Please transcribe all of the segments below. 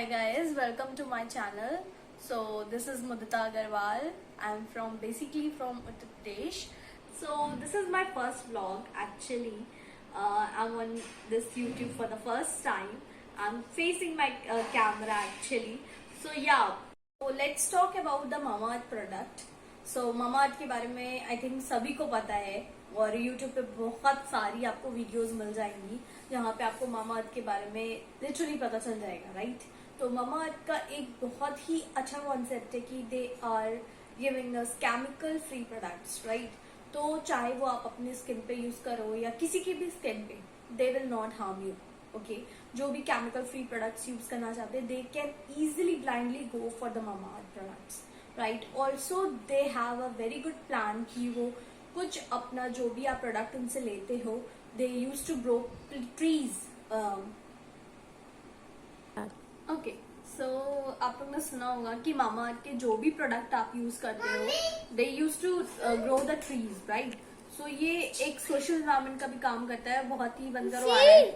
guys, welcome to my channel. So this is Mudita Agarwal. I'm basically from Uttar Pradesh. So this is my first vlog actually. I'm on this YouTube for the first time. I'm facing my camera actually. So yeah, so let's talk about the Mamaearth product. So Mamaearth के बारे में I think सभी को पता है और YouTube पे बहुत सारी आपको वीडियोस मिल जाएंगी जहाँ पे आपको Mamaearth के बारे में लिटरली पता चल जाएगा, राइट? तो Mamaearth का एक बहुत ही अच्छा कॉन्सेप्ट है कि they are giving us chemical free products, right? तो चाहे वो आप अपने स्किन पे यूज करो या किसी की भी स्किन पे, they will not harm you, okay? जो भी केमिकल फ्री प्रोडक्ट्स यूज करना चाहते हैं, they can easily blindly go for the Mamaearth products, right? Also they have a very good plan कि वो कुछ अपना जो भी आप प्रोडक्ट उनसे लेते हो, they use to grow trees. Okay, so आप लोग ने सुना होगा कि Mamaearth के जो भी प्रोडक्ट आप यूज करते हो, they use to grow the trees, right? So ये एक सोशल एनवायरमेंट का भी काम करता है. बहुत ही बंद करो आ रहा है.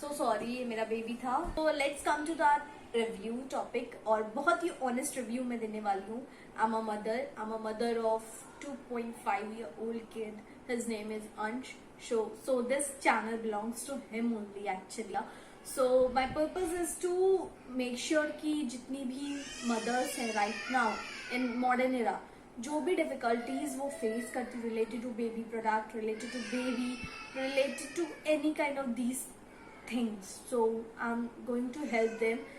सो सॉरी, ये मेरा बेबी था. तो let's come to the review topic और बहुत ही ऑनेस्ट रिव्यू मैं देने वाली हूँ. I'm a mother of 2.5-year-old kid. His name is Ansh. So this channel belongs to him only actually. So my purpose is to make sure कि जितनी भी mothers हैं right now in modern era, जो भी difficulties वो face करती related to baby product, related to baby, related to any kind of these things. So I'm going to help them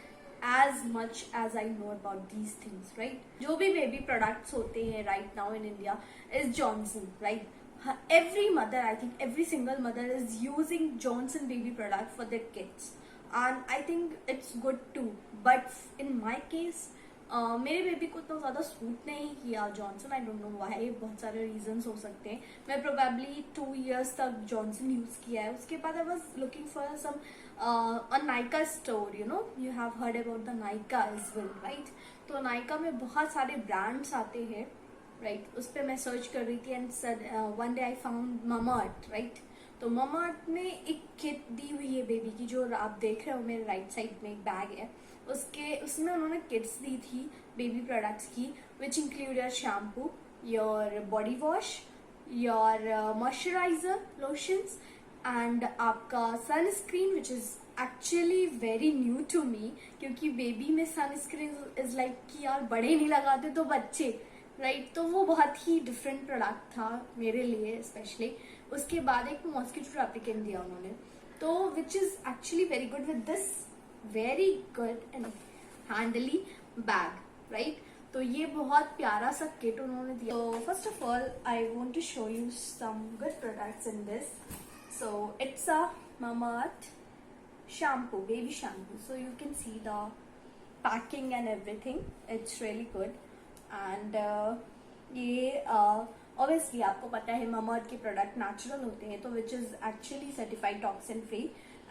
as much as I know about these things, right? जो भी baby products होते हैं right now in India is Johnson, right? Every mother, I think every single mother is using Johnson baby product for their kids, and I think it's good too. But in my case, मेरे baby को इतना ज़्यादा suit नहीं किया Johnson. I don't know why, बहुत सारे reasons हो सकते हैं. मैं प्रोबेबली 2 years तक जॉनसन यूज किया है. उसके बाद I was looking for some a Nykaa store. You have heard about the Nykaa as well, right? तो नाइका में बहुत सारे ब्रांड्स आते हैं, राइट? उस पर मैं सर्च कर रही थी and one day I found Mamaearth, right? तो Mamaearth में एक किट दी हुई है बेबी की, जो आप देख रहे हो मेरे राइट साइड में एक बैग है. उसमें उन्होंने किट्स दी थी बेबी प्रोडक्ट्स की, which include your shampoo, your body wash, your moisturiser, lotions and आपका sunscreen, which is actually very new to me, क्योंकि बेबी में सनस्क्रीन इज लाइक कि यार बड़े नहीं लगाते तो बच्चे, राइट? तो वो बहुत ही डिफरेंट प्रोडक्ट था मेरे लिए स्पेशली. उसके बाद एक मॉस्किटो रेप्लिकेंट दिया उन्होंने, तो which is actually very good with this very good and handy bag, right? तो ये बहुत प्यारा सा किट उन्होंने दिया. तो first of all I want to show you some good products in this. So it's a Mamaearth shampoo, baby shampoo. So you can see the packing and everything. It's really good. And ये obviously आपको पता है Mamaearth के product natural होते हैं, तो which is actually certified toxin free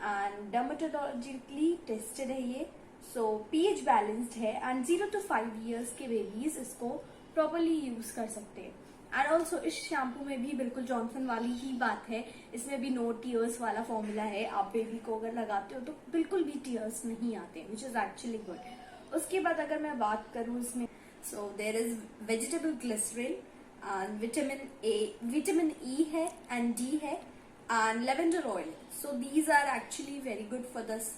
and dermatologically tested है ये. सो pH बैलेंस्ड है एंड 0 to 5 years के बेबीज इसको प्रॉपरली यूज कर सकते हैं. एंड ऑल्सो इस शैम्पू में भी बिल्कुल जॉनसन वाली ही बात है. इसमें भी नो टीयर्स वाला फॉर्मूला है. आप बेबी को अगर लगाते हो तो बिल्कुल भी टीयर्स नहीं आते, विच इज एक्चुअली गुड. उसके बाद अगर मैं बात करूँ इसमें, so there is vegetable glycerin and vitamin E है and D है and lavender oil. So these are actually very good for this,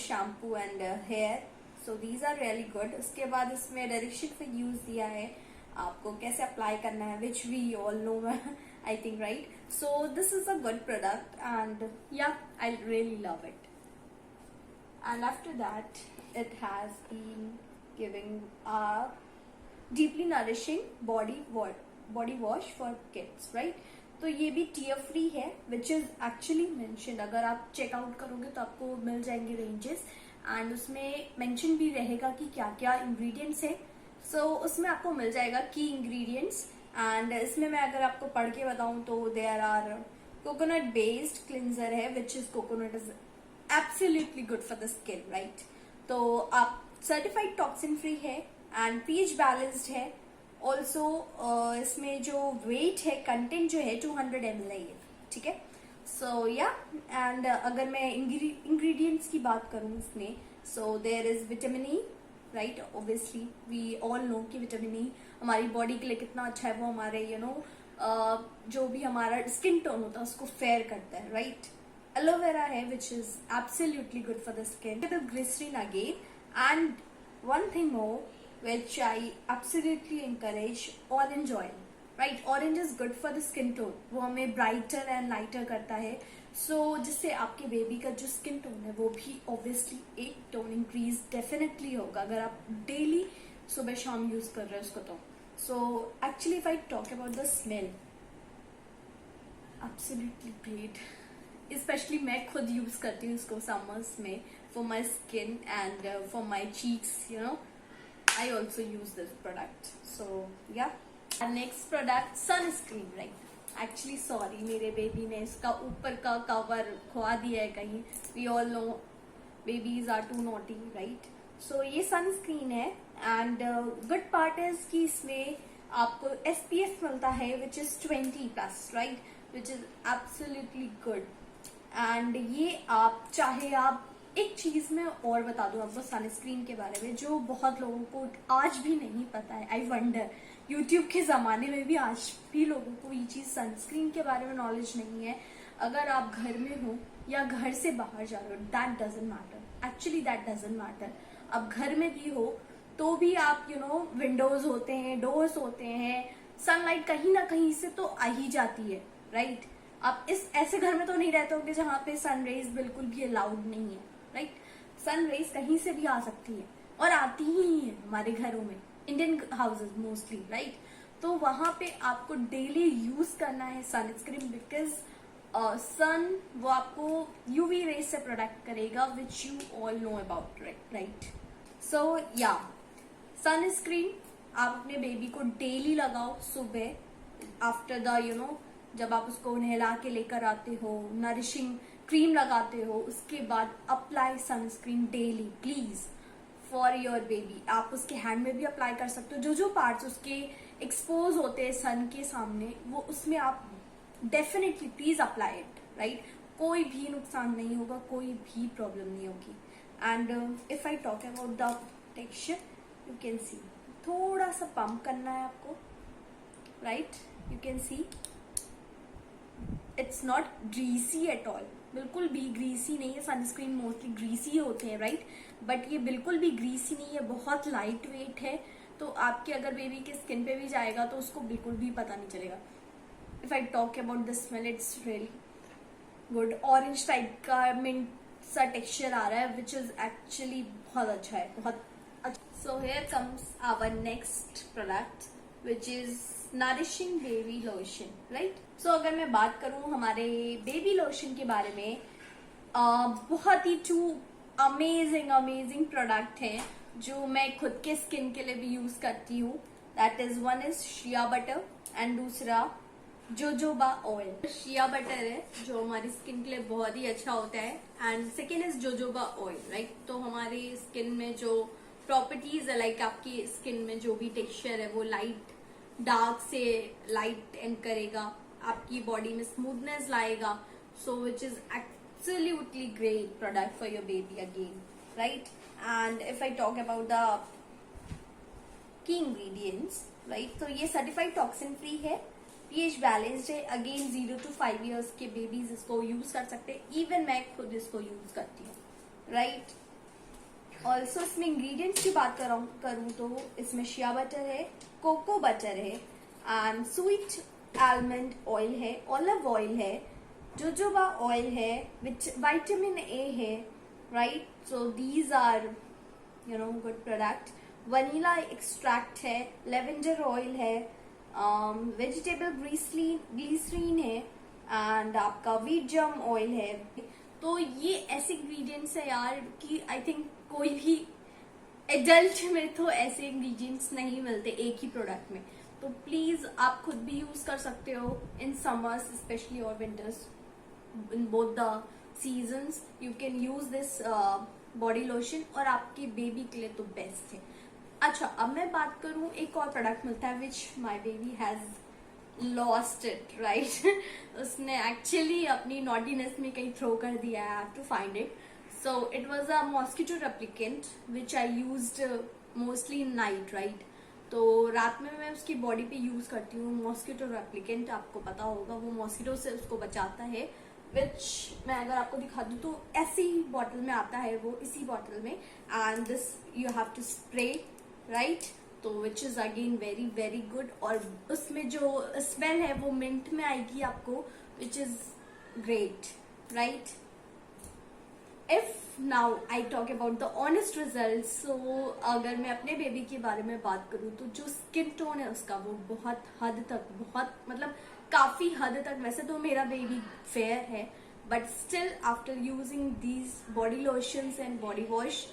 shampoo and hair. So these are really good. उसके बाद इसमें डायरेक्शन for use दिया है आपको कैसे apply करना है, which we all know I think, right? So this is a good product and yeah, I really love it. And after that, it has been giving a deeply nourishing body wash for kids, right? तो ये भी tier free है, which is actually mentioned. अगर आप checkout करोगे तो आपको मिल जाएंगे रेंजेस एंड उसमें मेंशन भी रहेगा कि क्या क्या इंग्रेडिएंट्स है. सो उसमें आपको मिल जाएगा की इंग्रेडिएंट्स. एंड इसमें मैं अगर आपको पढ़ के बताऊं तो there are coconut based cleanser है, which is coconut is absolutely good for the skin, right? तो आप सर्टिफाइड टॉक्सिन फ्री है एंड pH बैलेंस्ड है ऑल्सो इसमें जो वेट है, कंटेंट जो है 200 ml है ये, ठीक है। सो या एंड अगर मैं इंग्रेडिएंट्स की बात करूँ इसमें, so there is vitamin E, right. Obviously we all know कि विटामिन ई हमारी बॉडी के लिए कितना अच्छा है। वो हमारे जो भी हमारा स्किन टोन होता है उसको फेयर करता है, राइट। एलोवेरा है which is absolutely good for the skin. Glycerine again, and one thing more which I absolutely encourage, orange oil, right? Orange is good for the skin tone. वो हमें brighter and lighter करता है, so जिससे आपके baby का जो skin tone है वो भी obviously एक टोन इंक्रीज डेफिनेटली होगा अगर आप डेली सुबह शाम यूज कर रहे हो उसको। तो so actually if I talk about the smell, absolutely great. Specially मैं खुद यूज करती हूँ इसको समर्स में for my skin and for my cheeks, I also use this product. So yeah. And next product, sunscreen, right? Actually sorry, मेरे baby ने इसका ऊपर का कवर खुआ दिया है कहीं। We all know babies are too naughty, right? So ये sunscreen है and good part is कि इसमें आपको SPF मिलता है which is 20+, right? Which is absolutely good. And ये आप चाहे आप एक चीज में और बता दूं आपको सनस्क्रीन के बारे में जो बहुत लोगों को आज भी नहीं पता है। आई वंडर, यूट्यूब के जमाने में भी आज भी लोगों को ये चीज सनस्क्रीन के बारे में नॉलेज नहीं है। अगर आप घर में हो या घर से बाहर जा रहे हो, that doesn't matter, actually that doesn't matter. अब घर में भी हो तो भी आप विंडोज होते हैं, डोर्स होते हैं, सनलाइट कहीं ना कहीं से तो आ ही जाती है, राइट। आप इस ऐसे घर में तो नहीं रहते होंगे जहाँ पे सनरेज बिल्कुल भी अलाउड नहीं है, राइट। सनरेज कहीं से भी आ सकती है और आती ही है हमारे घरों में, इंडियन हाउसेस मोस्टली, राइट। तो वहां पे आपको डेली यूज करना है सनस्क्रीन बिकॉज सन वो आपको यूवी रेज से प्रोटेक्ट करेगा which you all know about, right. So yeah sunscreen आप अपने बेबी को डेली लगाओ सुबह आफ्टर द जब आप उसको नहला के लेकर आते हो, नरिशिंग क्रीम लगाते हो, उसके बाद apply sunscreen daily please for your baby. आप उसके हैंड में भी अप्लाई कर सकते हो, जो पार्ट्स उसके एक्सपोज होते हैं सन के सामने वो उसमें आप definitely please apply it, right. कोई भी नुकसान नहीं होगा, कोई भी प्रॉब्लम नहीं होगी। And if I talk about the texture, you can see थोड़ा सा पंप करना है आपको, right. You can see it's not greasy at all, बिल्कुल भी ग्रीसी नहीं है। सनस्क्रीन मोस्टली ग्रीसी होते हैं, राइट, बट ये बिल्कुल भी ग्रीसी नहीं है, बहुत लाइट वेट है। तो आपके अगर बेबी के स्किन पे भी जाएगा तो उसको बिल्कुल भी पता नहीं चलेगा। If I talk about the smell, it's really good. Orange type का मिंट सा टेक्सचर आ रहा है विच इज एक्चुअली बहुत अच्छा है, बहुत अच्छा। So here comes our next product which is nourishing baby lotion, right. So अगर मैं बात करूं हमारे बेबी लोशन के बारे में, बहुत ही टू अमेजिंग प्रोडक्ट है जो मैं खुद के स्किन के लिए भी यूज करती हूँ। That is one is shea butter and दूसरा जोजोबा ऑयल। शिया बटर है जो हमारी स्किन के लिए बहुत ही अच्छा होता है and second is jojoba oil, right. तो हमारी स्किन में जो प्रॉपर्टीज है, लाइक आपकी स्किन में जो भी टेक्सचर है वो लाइट डार्क से लाइट एंड करेगा, आपकी बॉडी में स्मूथनेस लाएगा। So which is absolutely great product for your baby again, right. And if I talk about the key ingredients, right, तो ये सर्टिफाइड टॉक्सिन फ्री है, पीएच बैलेंस्ड है। Again 0 to 5 years के babies इसको use कर सकते हैं, इवन मैं खुद इसको यूज करती हूँ, राइट। ऑल्सो इसमें इंग्रेडिएंट्स की बात करूँ तो इसमें शिया बटर है, कोको बटर है एंड स्वीट आलमंड ऑयल है, ऑलिव ऑयल है, जोजोबा ऑयल है, विच विटामिन ए है, right. So these are good product. Vanilla extract है, लेवेंडर ऑयल है, वेजिटेबल ग्लिसरीन है एंड आपका व्हीट जर्म ऑयल है। तो ये ऐसे इंग्रेडिएंट्स है यार कि आई थिंक कोई भी एडल्ट में तो ऐसे इंग्रेडिएंट्स नहीं मिलते एक ही प्रोडक्ट में। तो प्लीज आप खुद भी यूज कर सकते हो इन समर्स स्पेशली और winters, in both the seasons you can use this body lotion और आपके बेबी के लिए तो बेस्ट है। अच्छा, अब मैं बात करूं, एक और प्रोडक्ट मिलता है which my baby has lost it, right. उसने एक्चुअली अपनी नॉटीनेस में कहीं थ्रो कर दिया, I have to find it. So it was a mosquito repellent which I used mostly in night, right. तो रात में मैं उसकी बॉडी पे यूज करती हूँ मॉस्किटो रेप्लिकेंट, आपको पता होगा वो मॉस्किटो से उसको बचाता है। विच मैं अगर आपको दिखा दूँ तो ऐसी बॉटल में आता है वो, इसी बॉटल में, and this you have to spray, right. तो which is again very very good, और उसमें जो स्मेल है वो मिंट में आएगी आपको, which is great, right. If now I talk about the honest result, so अगर मैं अपने बेबी के बारे में बात करूँ तो जो स्किन टोन है उसका वो बहुत हद तक, बहुत मतलब काफी हद तक, वैसे तो मेरा बेबी फेयर है but still after using these body lotions and body wash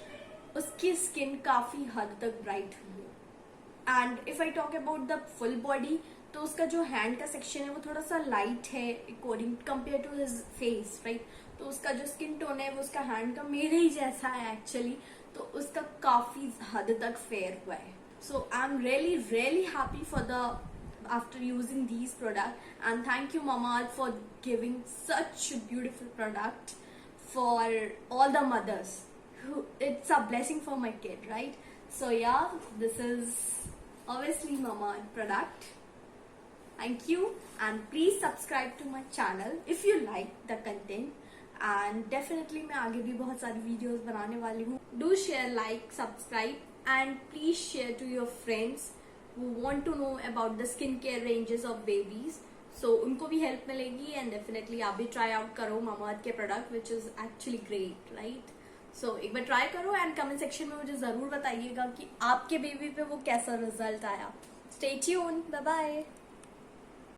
उसकी स्किन काफी हद तक ब्राइट हुई है। And if I talk about the full body, तो उसका जो हैंड का सेक्शन है वो थोड़ा सा लाइट है according compare to his face, right. तो उसका जो स्किन टोन है वो उसका हैंड का मेरे ही जैसा है एक्चुअली, तो उसका काफी हद तक फेयर हुआ है। So I am really really happy for the after using these product, and thank you Mamaearth for giving such a beautiful product for all the mothers who, it's a blessing for my kid, right? So yeah, this is obviously Mamaearth product. Thank you, and please subscribe to my channel if you like the content, and definitely मैं आगे भी बहुत सारी videos बनाने वाली हूँ. Do share, like, subscribe, and please share to your friends who want to know about the skincare ranges of babies. So उनको भी हेल्प मिलेगी, एंड डेफिनेटली आप भी ट्राई आउट करो Mamaearth के product which is actually great, right. So एक बार try करो एंड कमेंट सेक्शन में मुझे जरूर बताइएगा कि आपके बेबी पे वो कैसा रिजल्ट आया। Stay tuned, bye bye.